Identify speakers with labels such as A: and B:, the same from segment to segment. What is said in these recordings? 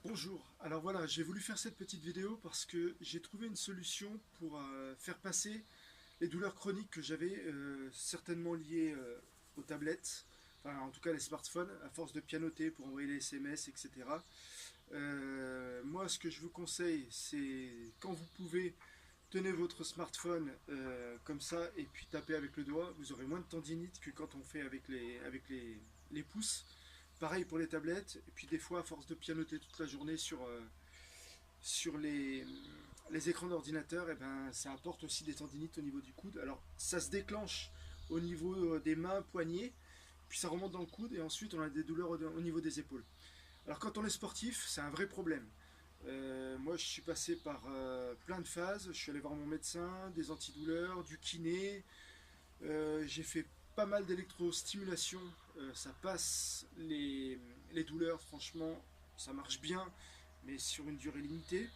A: Bonjour, alors voilà, j'ai voulu faire cette petite vidéo parce que j'ai trouvé une solution pour faire passer les douleurs chroniques que j'avais certainement liées aux tablettes, enfin en tout cas les smartphones, à force de pianoter pour envoyer les SMS, etc. Moi ce que je vous conseille, c'est quand vous pouvez, tenez votre smartphone comme ça et puis tapez avec le doigt, vous aurez moins de tendinite que quand on fait avec les pouces. Pareil pour les tablettes, et puis des fois, à force de pianoter toute la journée sur les écrans d'ordinateur, et ben, ça apporte aussi des tendinites au niveau du coude. Alors, ça se déclenche au niveau des mains, poignets, puis ça remonte dans le coude, et ensuite on a des douleurs au niveau des épaules. Alors, quand on est sportif, c'est un vrai problème. Moi, je suis passé par plein de phases. Je suis allé voir mon médecin, des antidouleurs, du kiné. J'ai fait pas mal d'électrostimulation, ça passe les douleurs, franchement, ça marche bien, mais sur une durée limitée.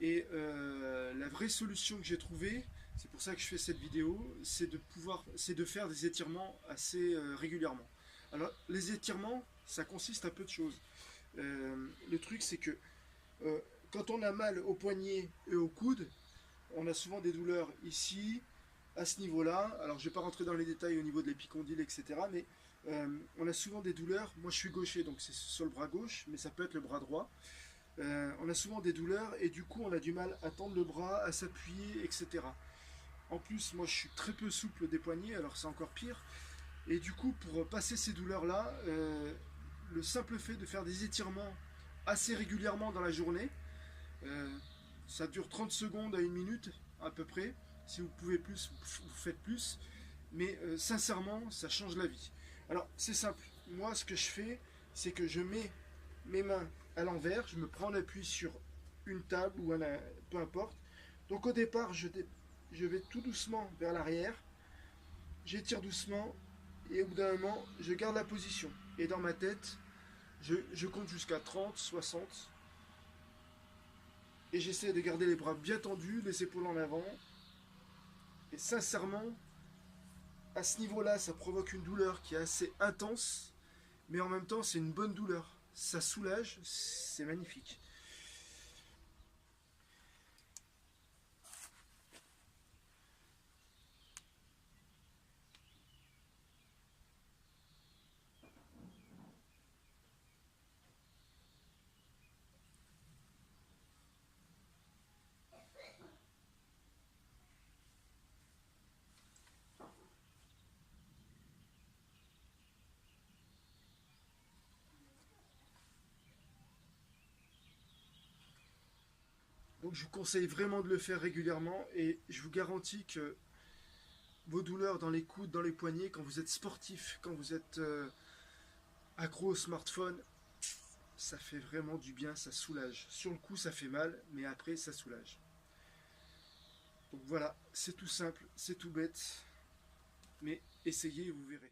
A: Et la vraie solution que j'ai trouvée, c'est pour ça que je fais cette vidéo, c'est de faire des étirements assez régulièrement. Alors, les étirements, ça consiste à peu de choses. Le truc, c'est que quand on a mal au poignet et au coude, on a souvent des douleurs ici, à ce niveau-là. Alors, je ne vais pas rentrer dans les détails au niveau de l'épicondyle, etc. Mais on a souvent des douleurs. Moi, je suis gaucher, donc c'est sur le bras gauche, mais ça peut être le bras droit. On a souvent des douleurs et du coup, on a du mal à tendre le bras, à s'appuyer, etc. En plus, moi, je suis très peu souple des poignets, alors c'est encore pire. Et du coup, pour passer ces douleurs-là, le simple fait de faire des étirements assez régulièrement dans la journée, euh, ça dure 30 secondes à une minute à peu près. Si vous pouvez plus, vous faites plus. Mais sincèrement, ça change la vie. Alors, c'est simple. Moi, ce que je fais, c'est que je mets mes mains à l'envers. Je me prends en appui sur une table ou peu importe. Donc, au départ, je vais tout doucement vers l'arrière. J'étire doucement. Et au bout d'un moment, je garde la position. Et dans ma tête, je compte jusqu'à 30, 60. Et j'essaie de garder les bras bien tendus, les épaules en avant. Et sincèrement, à ce niveau-là, ça provoque une douleur qui est assez intense, mais en même temps, c'est une bonne douleur. Ça soulage, c'est magnifique. Donc je vous conseille vraiment de le faire régulièrement et je vous garantis que vos douleurs dans les coudes, dans les poignets, quand vous êtes sportif, quand vous êtes accro au smartphone, ça fait vraiment du bien, ça soulage. Sur le coup, ça fait mal, mais après, ça soulage. Donc voilà, c'est tout simple, c'est tout bête, mais essayez et vous verrez.